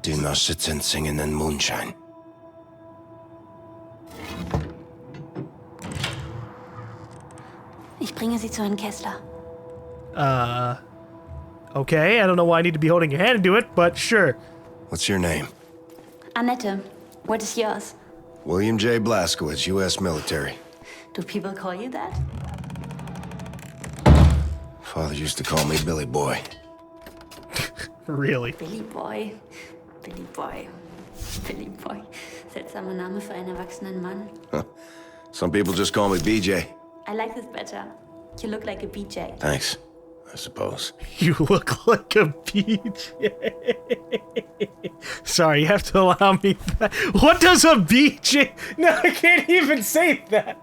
Do not sitzen singen in moonshine. Ich bringe Sie zu Herrn Kessler. Okay, I don't know why I need to be holding your hand to do it, but sure. What's your name? Annette, what is yours? William J. Blazkowicz, U.S. military. Do people call you that? Father used to call me Billy Boy. Really? Billy Boy. Billy Boy. Billy Boy. Seltsamer Name für einen erwachsenen Mann. Some people just call me BJ. I like this better. You look like a BJ. Thanks, I suppose. You look like a BJ. Sorry, you have to allow me that. What does a BJ... No, I can't even say that.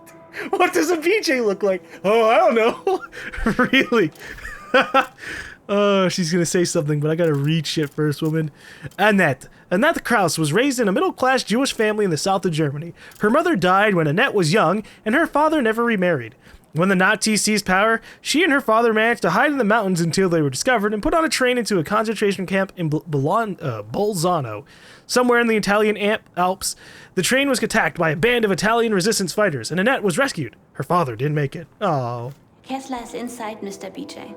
What does a BJ look like? Oh, I don't know. Really? Oh, she's gonna say something, but I gotta read shit first, woman. Annette. Annette Krauss was raised in a middle-class Jewish family in the south of Germany. Her mother died when Annette was young, and her father never remarried. When the Nazis seized power, she and her father managed to hide in the mountains until they were discovered and put on a train into a concentration camp in Bolzano, somewhere in the Italian Alps. The train was attacked by a band of Italian resistance fighters, and Annette was rescued. Her father didn't make it. Oh. Kessler is inside, Mr. BJ.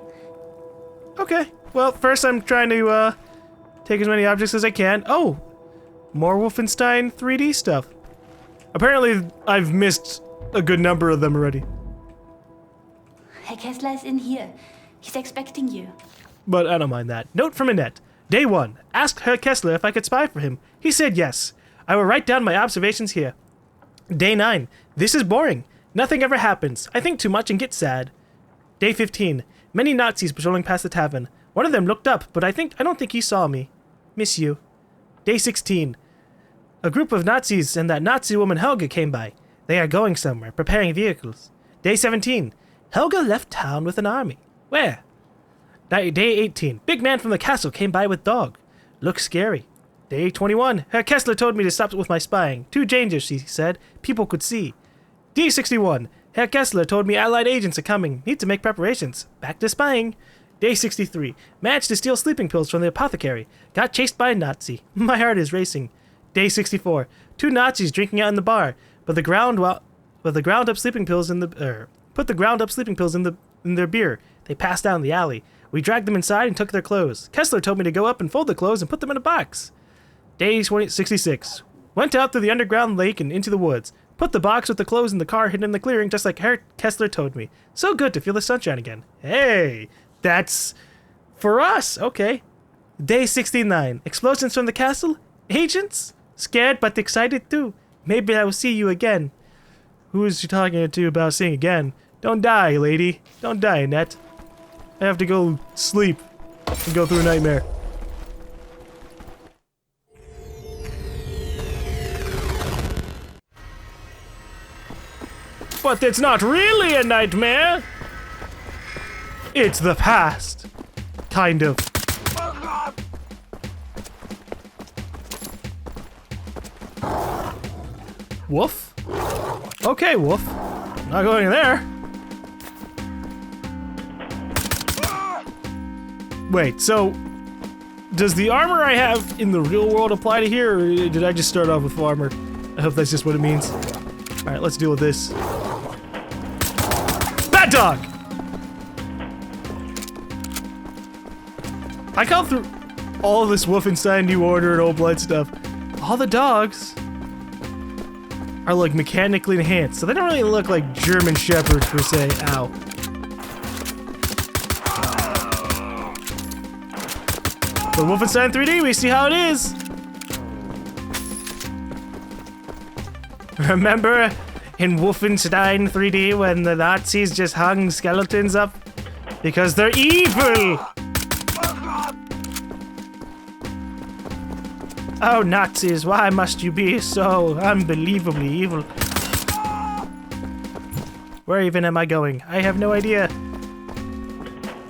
Okay. Well, first I'm trying to take as many objects as I can. Oh, more Wolfenstein 3D stuff. Apparently, I've missed a good number of them already. Herr Kessler is in here. He's expecting you. But I don't mind that. Note from Annette. Day 1. Asked Herr Kessler if I could spy for him. He said yes. I will write down my observations here. Day 9. This is boring. Nothing ever happens. I think too much and get sad. Day 15. Many Nazis patrolling past the tavern. One of them looked up, but I don't think he saw me. Miss you. Day 16. A group of Nazis and that Nazi woman Helga came by. They are going somewhere, preparing vehicles. Day 17. Helga left town with an army. Where? Day 18. Big man from the castle came by with dog. Looks scary. Day 21. Herr Kessler told me to stop with my spying. Too dangerous, he said. People could see. Day 61. Herr Kessler told me Allied agents are coming. Need to make preparations. Back to spying. Day 63. Managed to steal sleeping pills from the apothecary. Got chased by a Nazi. My heart is racing. Day 64. 2 Nazis drinking out in the bar, but the ground up sleeping pills in the put the ground up sleeping pills in their beer. They passed out in the alley. We dragged them inside and took their clothes. Kessler told me to go up and fold the clothes and put them in a box. Day 66. Went out through the underground lake and into the woods. Put the box with the clothes in the car hidden in the clearing, just like Herr Kessler told me. So good to feel the sunshine again. Hey, that's for us. Okay. Day 69. Explosions from the castle? Agents? Scared but excited too. Maybe I will see you again. Who is she talking to about seeing again? Don't die, lady. Don't die, Annette. I have to go sleep and go through a nightmare. But it's not really a nightmare. It's the past. Kind of. Wolf? Okay, Wolf. Not going in there. Wait, so does the armor I have in the real world apply to here, or did I just start off with full armor? I hope that's just what it means. Alright, let's deal with this. Bad dog! I called through all this Wolfenstein New Order and Old Blood stuff. All the dogs are like mechanically enhanced, so they don't really look like German Shepherds per se. Ow. But Wolfenstein 3D, we see how it is. Remember in Wolfenstein 3D when the Nazis just hung skeletons up? Because they're evil! Oh, Nazis, why must you be so unbelievably evil? Where even am I going? I have no idea.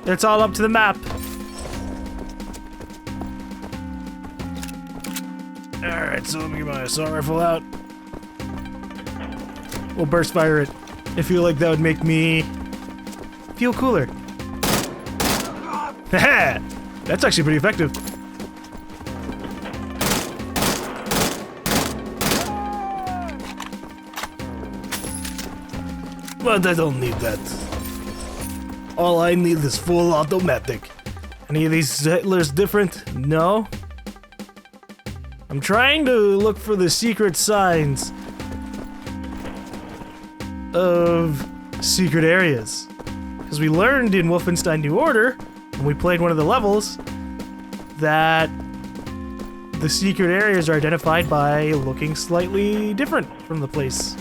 It's all up to the map. Alright, so let me get my assault rifle out. We'll burst fire it. I feel like that would make me feel cooler. That's actually pretty effective. But I don't need that. All I need is full automatic. Any of these Hitlers different? No. I'm trying to look for the secret signs of secret areas. Because we learned in Wolfenstein New Order, when we played one of the levels, that the secret areas are identified by looking slightly different from the place.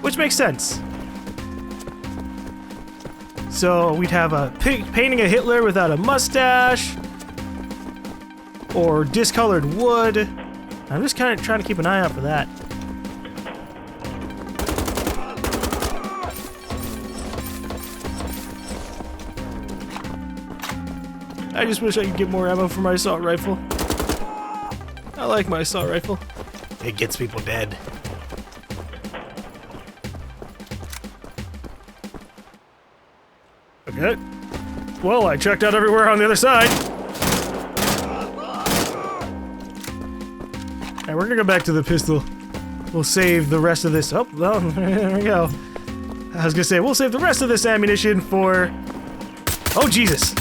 Which makes sense. So we'd have a painting a Hitler without a mustache, or discolored wood. I'm just kind of trying to keep an eye out for that. I just wish I could get more ammo for my assault rifle. I like my assault rifle. It gets people dead. Okay. Well, I checked out everywhere on the other side. Alright, we're gonna go back to the pistol. We'll save the rest of this. Oh, well, there we go. I was gonna say, we'll save the rest of this ammunition for... Oh, Jesus.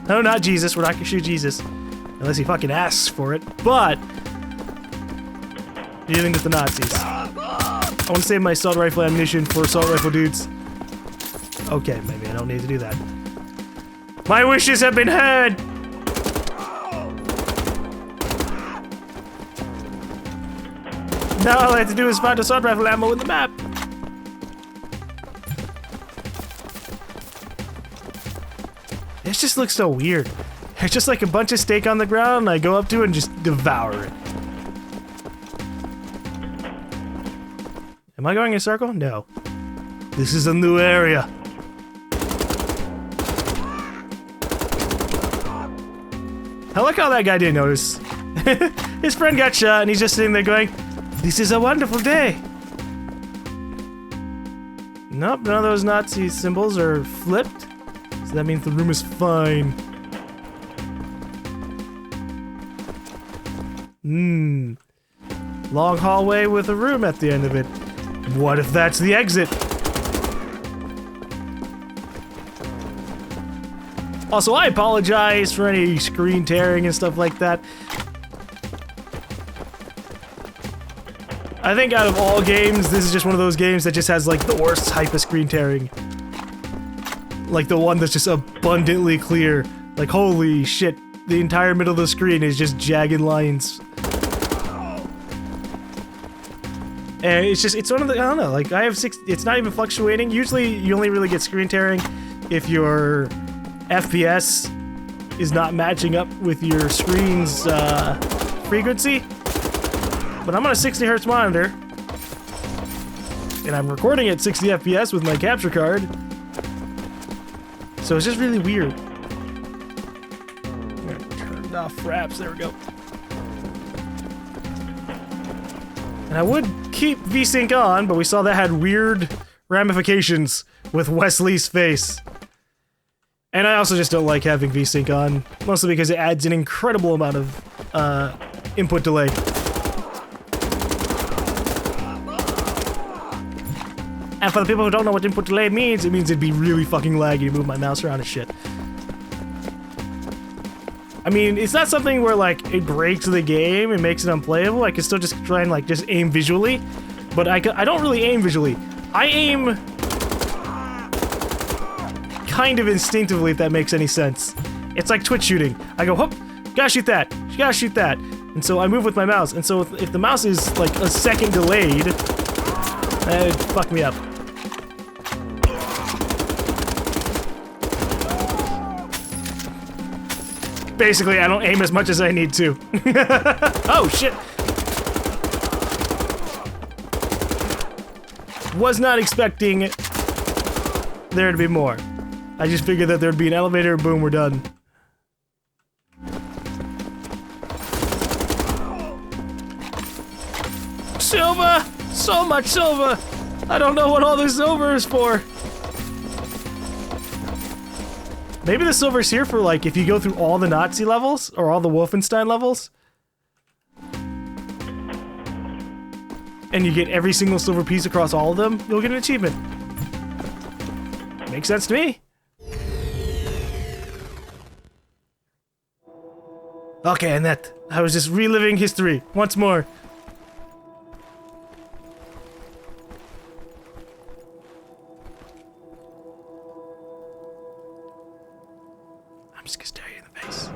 No, not Jesus. We're not gonna shoot Jesus. Unless he fucking asks for it. But... dealing with the Nazis. I want to save my assault rifle ammunition for assault rifle dudes. Okay, maybe I don't need to do that. My wishes have been heard! Now all I have to do is find assault rifle ammo in the map. This just looks so weird. It's just like a bunch of steak on the ground, and I go up to it and just devour it. Am I going in a circle? No. This is a new area. I like how that guy didn't notice. His friend got shot and he's just sitting there going, "This is a wonderful day." Nope, none of those Nazi symbols are flipped. So that means the room is fine. Long hallway with a room at the end of it. What if that's the exit? Also, I apologize for any screen tearing and stuff like that. I think out of all games, this is just one of those games that just has like the worst type of screen tearing. Like the one that's just abundantly clear. Like holy shit, the entire middle of the screen is just jagged lines. And it's one of the, I don't know, like I have it's not even fluctuating. Usually you only really get screen tearing if your FPS is not matching up with your screen's frequency. But I'm on a 60 hertz monitor, and I'm recording at 60 FPS with my capture card. So it's just really weird. I'm gonna turn off fraps, there we go. And I would keep VSync on, but we saw that had weird ramifications with Wesley's face. And I also just don't like having VSync on, mostly because it adds an incredible amount of input delay. And for the people who don't know what input delay means, it means it'd be really fucking laggy to move my mouse around and shit. I mean, it's not something where like it breaks the game and makes it unplayable. I can still just try and like just aim visually, but I don't really aim visually. I aim kind of instinctively, if that makes any sense. It's like Twitch shooting. I go, whoop, gotta shoot that, gotta shoot that. And so I move with my mouse. And so if the mouse is like a second delayed, it'd fuck me up. Basically, I don't aim as much as I need to. Oh, shit. Was not expecting there to be more. I just figured that there'd be an elevator, boom, we're done. Silver! So much silver! I don't know what all this silver is for. Maybe the silver's here for like if you go through all the Nazi levels or all the Wolfenstein levels. And you get every single silver piece across all of them, you'll get an achievement. Makes sense to me. Okay, Annette. I was just reliving history once more. I'm just gonna stare you in the face.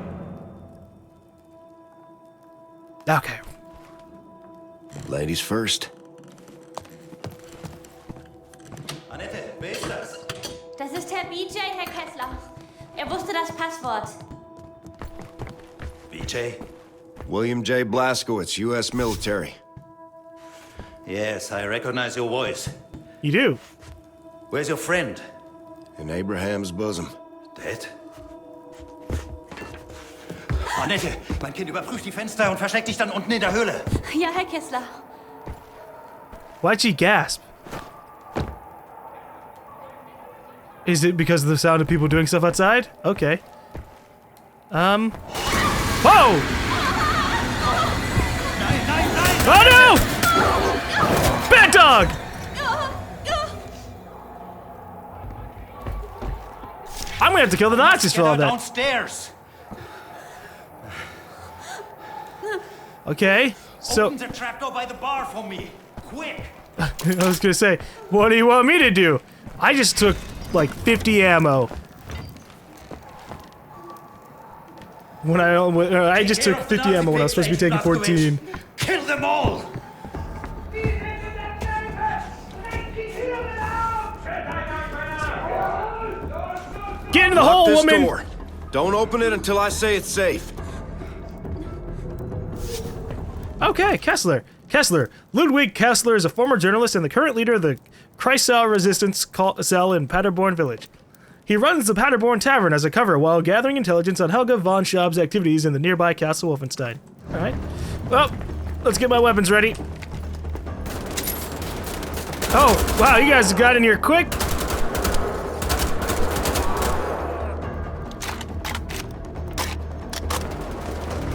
Okay. Ladies first. Annette, wer ist das? Das ist Herr BJ, Herr Kessler. Wusste das Passwort. BJ? William J. Blazkowicz, U.S. military. Yes, I recognize your voice. You do? Where's your friend? In Abraham's bosom. Dead? Annette, mein Kind, überprüf die Fenster und versteck dich dann unten in der Höhle. Ja, Herr Kessler. Why'd she gasp? Is it because of the sound of people doing stuff outside? Okay. Whoa! Nein, nein, nein! Oh no! Bad dog! I'm gonna have to kill the Nazis for all that. Downstairs. Okay, so Open the trapdoor by the bar for me. Quick! I was gonna say, what do you want me to do? I just took like 50 ammo. When I just took 50 ammo when I was supposed to be taking 14. Kill them all! Get in the Lock hole, this woman! door. Don't open it until I say it's safe. Okay, Kessler. Kessler. Ludwig Kessler is a former journalist and the current leader of the Kreisau resistance cell in Paderborn village. He runs the Paderborn Tavern as a cover while gathering intelligence on Helga von Schaub's activities in the nearby Castle Wolfenstein. Alright. Well, let's get my weapons ready. Oh, wow, you guys got in here quick.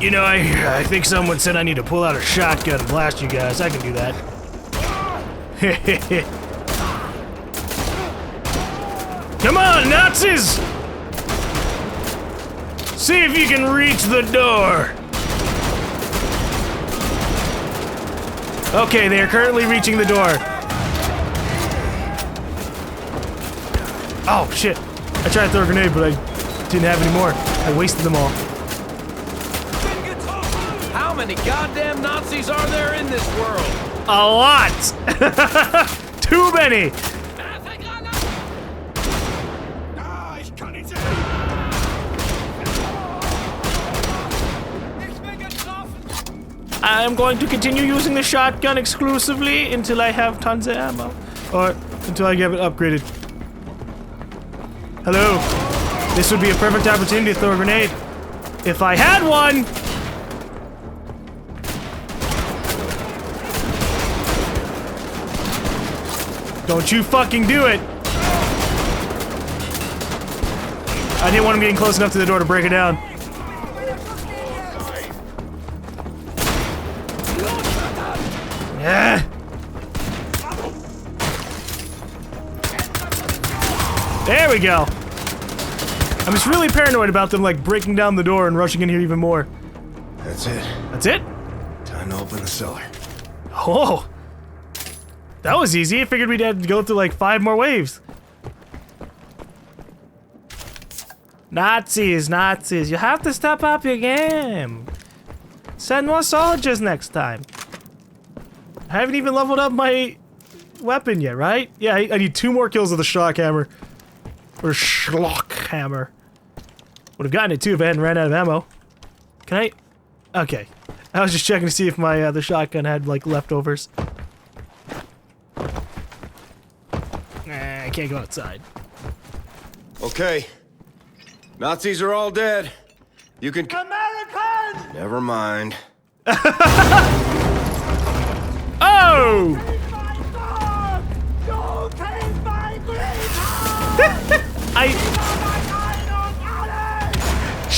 You know, I think someone said I need to pull out a shotgun and blast you guys. I can do that. Come on, Nazis! See if you can reach the door. Okay, they are currently reaching the door. Oh, shit. I tried to throw a grenade, but I didn't have any more. I wasted them all. How many goddamn Nazis are there in this world? A lot! Too many! I'm going to continue using the shotgun exclusively until I have tons of ammo. Or until I get it upgraded. Hello. This would be a perfect opportunity to throw a grenade. If I had one! Don't you fucking do it! I didn't want him getting close enough to the door to break it down. Yeah. There we go. I'm just really paranoid about them like breaking down the door and rushing in here even more. That's it. That's it? Time to open the cellar. Oh. That was easy. I figured we'd have to go through like 5 more waves. Nazis, Nazis, you have to step up your game. Send more soldiers next time. I haven't even leveled up my weapon yet, right? Yeah, I need 2 more kills with the shock hammer. Or schlock hammer. Would have gotten it too if I hadn't ran out of ammo. Can I? Okay. I was just checking to see if my the shotgun had like leftovers. Nah, I can't go outside. Okay. Nazis are all dead. You can... American! Never mind. Oh!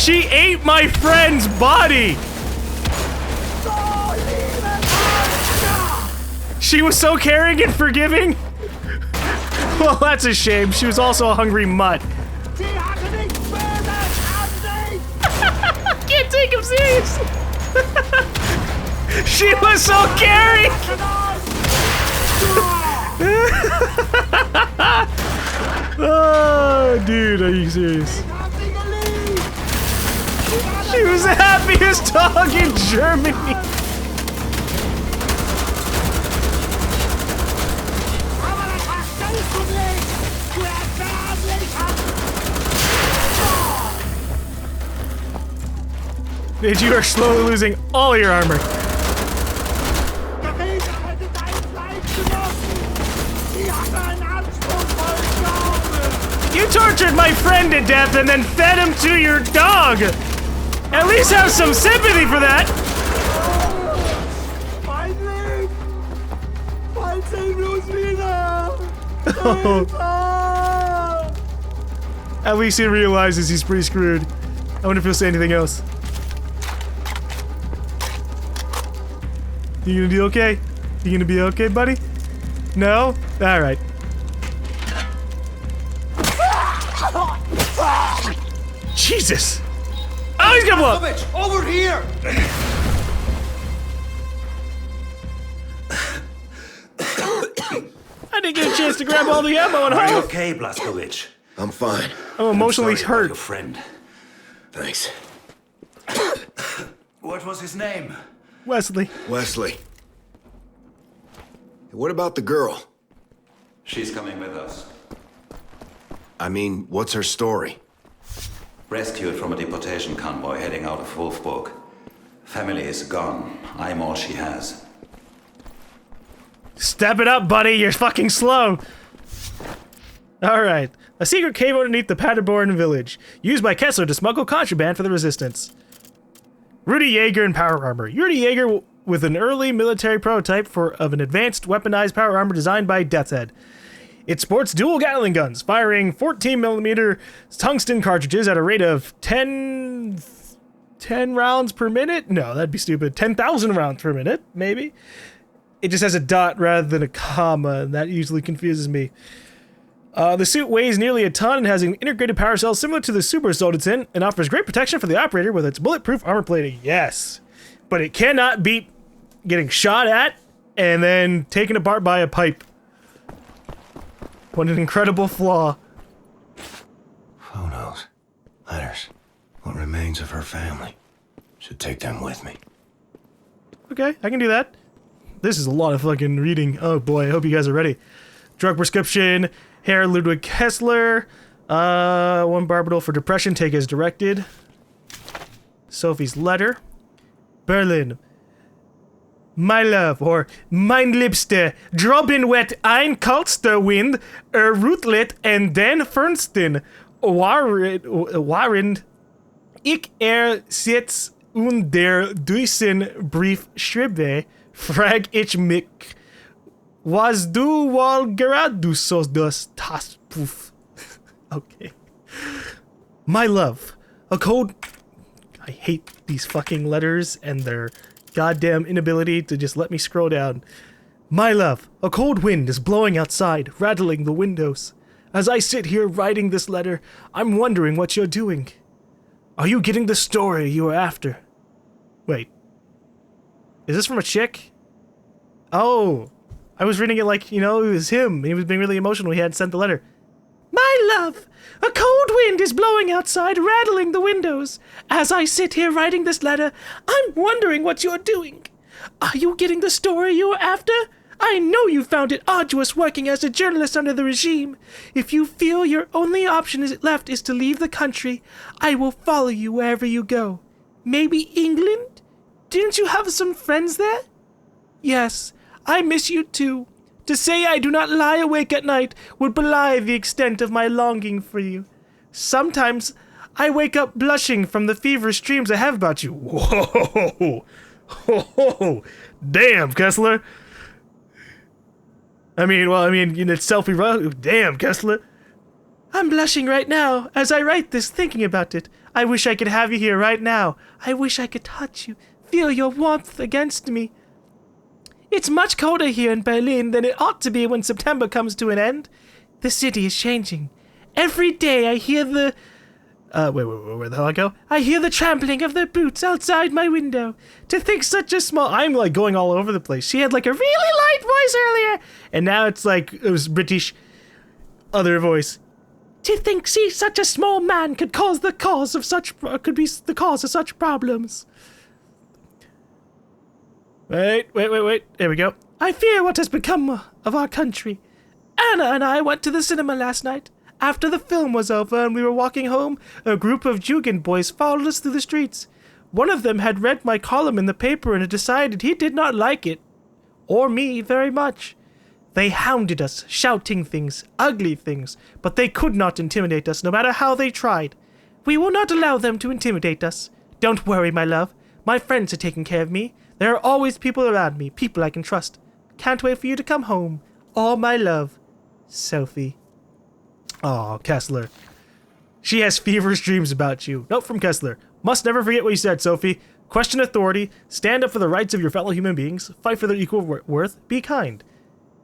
She ate my friend's body! She was so caring and forgiving? Well, that's a shame. She was also a hungry mutt. I can't take him serious! She was so caring! Oh, dude, are you serious? She was the happiest dog in Germany! Dude, you are slowly losing all your armor. You tortured my friend to death and then fed him to your dog! At least have some sympathy for that! At least he realizes he's pretty screwed. I wonder if he'll say anything else. You gonna be okay? You gonna be okay, buddy? No? Alright. Jesus! Oh, he's gonna blow up! Over here! I didn't get a chance to grab all the ammo and Are you health! okay, Blazkowicz? I'm fine. I'm emotionally Sorry about hurt. your friend. Thanks. What was his name? Wesley. Wesley. What about the girl? She's coming with us. I mean, what's her story? Rescued from a deportation convoy heading out of Wolfburg. Family is gone. I'm all she has. Step it up, buddy. You're fucking slow. Alright. A secret cave underneath the Paderborn village. Used by Kessler to smuggle contraband for the resistance. Rudy Yeager in power armor. Rudy Yeager with an early military prototype of an advanced weaponized power armor designed by Death's Head. It sports dual Gatling guns, firing 14mm tungsten cartridges at a rate of 10 rounds per minute? No, that'd be stupid. 10,000 rounds per minute, maybe? It just has a dot rather than a comma, and that usually confuses me. The suit weighs nearly a ton and has an integrated power cell similar to the Super Assault it's in, and offers great protection for the operator with its bulletproof armor plating. Yes, but it cannot beat getting shot at and then taken apart by a pipe. What an incredible flaw. Photos. Letters. What remains of her family. Should take them with me. Okay, I can do that. This is a lot of fucking reading. Oh boy, I hope you guys are ready. Drug prescription. Herr Ludwig Kessler. One Barbital for depression, take as directed. Sophie's letter. Berlin. My love, or mein Liebste, droben wet ein kalster Wind, Rutlet and den Fernsten, waren ich sitz und der Duisen Brief schriebe, frag ich mich, was du wohl gerade so das tas poof. Okay. My love, a cold... I hate these fucking letters and their goddamn inability to just let me scroll down. My love, a cold wind is blowing outside, rattling the windows. As I sit here writing this letter, I'm wondering what you're doing. Are you getting the story you are after? Wait. Is this from a chick? Oh. I was reading it like, you know, it was him. He was being really emotional. He had sent the letter. My love, a cold wind is blowing outside, rattling the windows. As I sit here writing this letter, I'm wondering what you're doing. Are you getting the story you are after? I know you found it arduous working as a journalist under the regime. If you feel your only option left is to leave the country, I will follow you wherever you go. Maybe England? Didn't you have some friends there? Yes, I miss you too. To say I do not lie awake at night would belie the extent of my longing for you. Sometimes I wake up blushing from the feverish dreams I have about you. Whoa! Whoa! Damn, Kessler. I mean, it's selfie. Damn, Kessler. I'm blushing right now as I write this, thinking about it. I wish I could have you here right now. I wish I could touch you, feel your warmth against me. It's much colder here in Berlin than it ought to be when September comes to an end. The city is changing. Every day I hear the... where the hell I go? I hear the trampling of their boots outside my window. To think such a small... I'm like going all over the place. She had like a really light voice earlier. And now it's like, it was British other voice. To think such a small man could be the cause of such problems. Wait. There we go. I fear what has become of our country. Anna and I went to the cinema last night. After the film was over and we were walking home, a group of Jugend boys followed us through the streets. One of them had read my column in the paper and had decided he did not like it, or me, very much. They hounded us, shouting things, ugly things, but they could not intimidate us, no matter how they tried. We will not allow them to intimidate us. Don't worry, my love. My friends are taking care of me. There are always people around me, people I can trust. Can't wait for you to come home. All my love, Sophie. Aw, Kessler. She has feverish dreams about you. Note from Kessler. Must never forget what you said, Sophie. Question authority. Stand up for the rights of your fellow human beings. Fight for their equal worth. Be kind.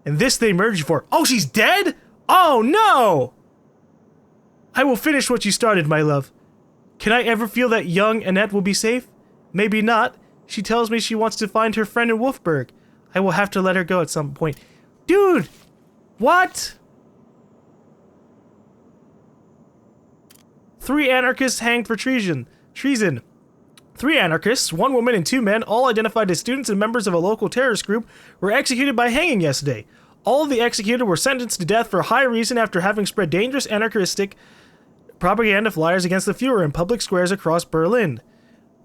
And this they murdered you for. Oh, she's dead? Oh, no! I will finish what you started, my love. Can I ever feel that young Annette will be safe? Maybe not. She tells me she wants to find her friend in Wolfburg. I will have to let her go at some point. Dude! What? 3 anarchists hanged for treason. 3 anarchists, 1 woman and 2 men, all identified as students and members of a local terrorist group, were executed by hanging yesterday. All of the executed were sentenced to death for high reason after having spread dangerous anarchistic propaganda flyers against the Fuhrer in public squares across Berlin.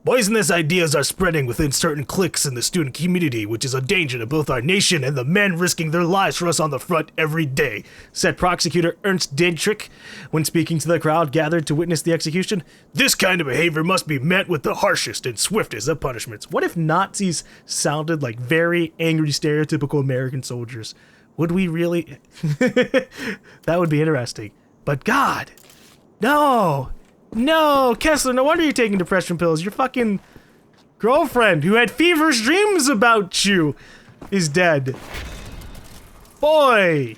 Poisonous ideas are spreading within certain cliques in the student community, which is a danger to both our nation and the men risking their lives for us on the front every day, said prosecutor Ernst Dietrich when speaking to the crowd gathered to witness the execution. This kind of behavior must be met with the harshest and swiftest of punishments. What if Nazis sounded like very angry, stereotypical American soldiers? Would we really? That would be interesting. But God, no! No, Kessler, no wonder you're taking depression pills. Your fucking girlfriend, who had feverish dreams about you, is dead. Boy!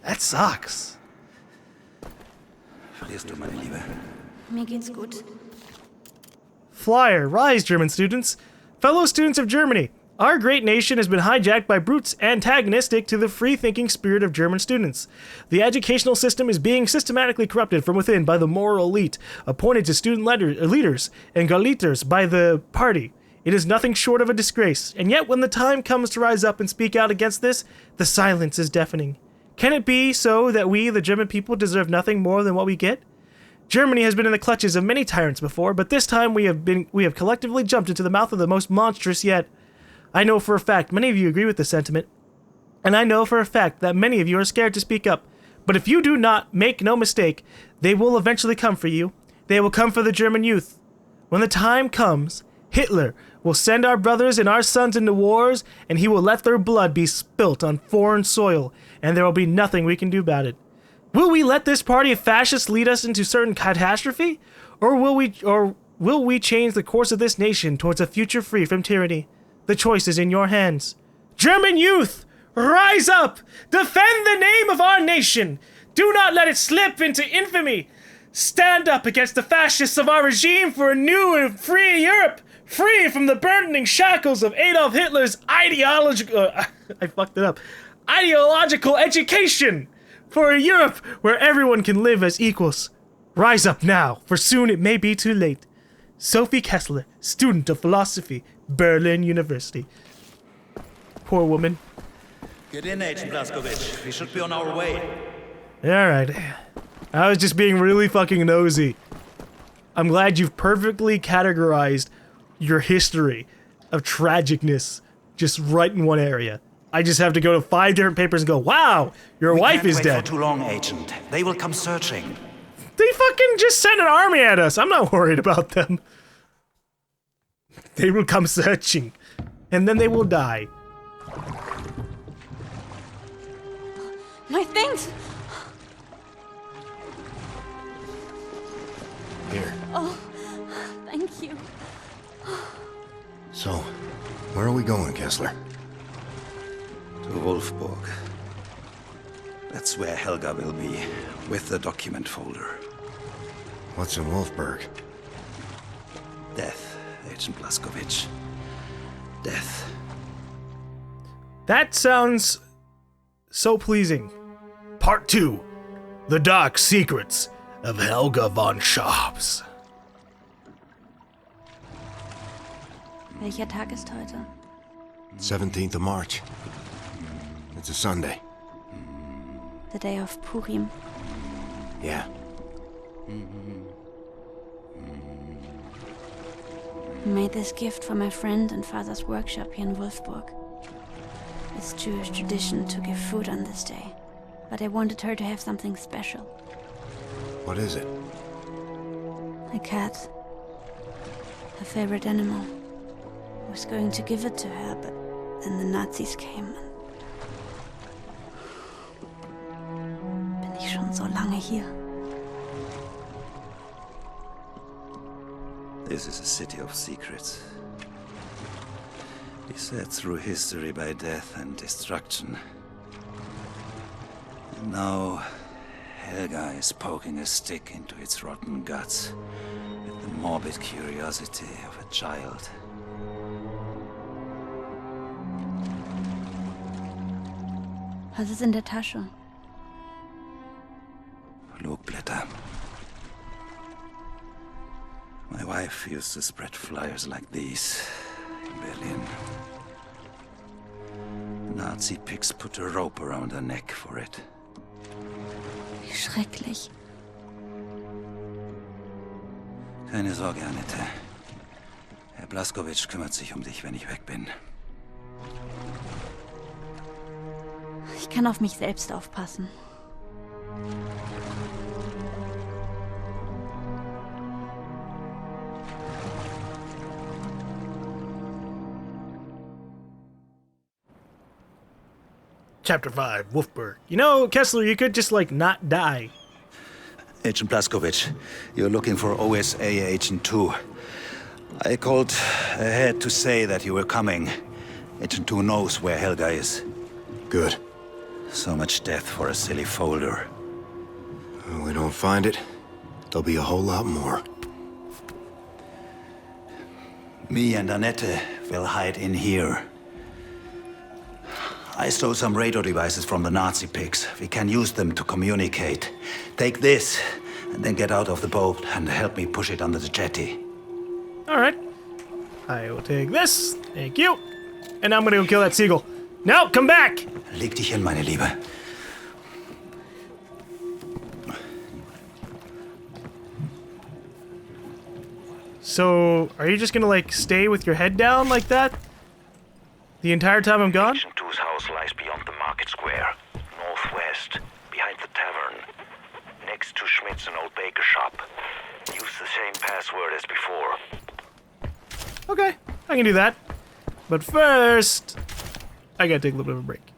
That sucks. Verlierst du, meine Liebe? Mir geht's gut. Flyer, rise, German students. Fellow students of Germany, our great nation has been hijacked by brutes antagonistic to the free-thinking spirit of German students. The educational system is being systematically corrupted from within by the moral elite, appointed to student leaders and Gauleiters by the party. It is nothing short of a disgrace, and yet when the time comes to rise up and speak out against this, the silence is deafening. Can it be so that we, the German people, deserve nothing more than what we get? Germany has been in the clutches of many tyrants before, but this time we have collectively jumped into the mouth of the most monstrous yet. I know for a fact many of you agree with this sentiment, and I know for a fact that many of you are scared to speak up. But if you do not, make no mistake, they will eventually come for you. They will come for the German youth. When the time comes, Hitler will send our brothers and our sons into wars, and he will let their blood be spilt on foreign soil, and there will be nothing we can do about it. Will we let this party of fascists lead us into certain catastrophe, or will we change the course of this nation towards a future free from tyranny? The choice is in your hands. German youth, rise up! Defend the name of our nation! Do not let it slip into infamy! Stand up against the fascists of our regime for a new and free Europe, free from the burdening shackles of Adolf Hitler's ideological education, for a Europe where everyone can live as equals. Rise up now, for soon it may be too late. Sophie Kessler, student of philosophy, Berlin University. Poor woman. Get in, Agent Blazkowicz. We should be on our way. Alright. I was just being really fucking nosy. I'm glad you've perfectly categorized your history of tragicness just right in one area. I just have to go to 5 different papers and go, wow, your wife is dead. We can't wait for too long, Agent. They will come searching. They fucking just sent an army at us. I'm not worried about them. They will come searching, and then they will die. My things! Here. Oh, thank you. So, where are we going, Kessler? To Wolfburg. That's where Helga will be, with the document folder. What's in Wolfburg? Death, Agent Blazkowicz. Death. That sounds so pleasing. Part 2. The Dark Secrets of Helga von Sharps. Welcher Tag ist heute? 17th of March. It's a Sunday. The day of Purim. Yeah. I made this gift for my friend and father's workshop here in Wolfburg. It's Jewish tradition to give food on this day, but I wanted her to have something special. What is it? A cat. Her favorite animal. I was going to give it to her, but then the Nazis came and... Bin ich schon so lange hier? This is a city of secrets. Beset through history by death and destruction. And now, Helga is poking a stick into its rotten guts with the morbid curiosity of a child. Was ist in der Tasche? Flugblätter. My wife used to spread flyers like these in Berlin. Nazi pigs put a rope around her neck for it. Wie schrecklich. Keine Sorge, Annette. Herr Blazkowicz kümmert sich um dich, wenn ich weg bin. Ich kann auf mich selbst aufpassen. Chapter 5, Wolfburg. You know, Kessler, you could just, like, not die. Agent Blazkowicz, you're looking for OSA Agent 2. I called ahead to say that you were coming. Agent 2 knows where Helga is. Good. So much death for a silly folder. When we don't find it, there'll be a whole lot more. Me and Annette will hide in here. I stole some radar devices from the Nazi pigs. We can use them to communicate. Take this, and then get out of the boat and help me push it under the jetty. Alright. I will take this. Thank you. And now I'm gonna go kill that seagull. No, come back! Leg dich hin, meine Liebe. So, are you just gonna, like, stay with your head down like that? The entire time I'm gone? Agent 2's house lies beyond the market square, northwest, behind the tavern, next to Schmidt's an old baker shop. Use the same password as before. Okay, I can do that. But first, I gotta take a little bit of a break.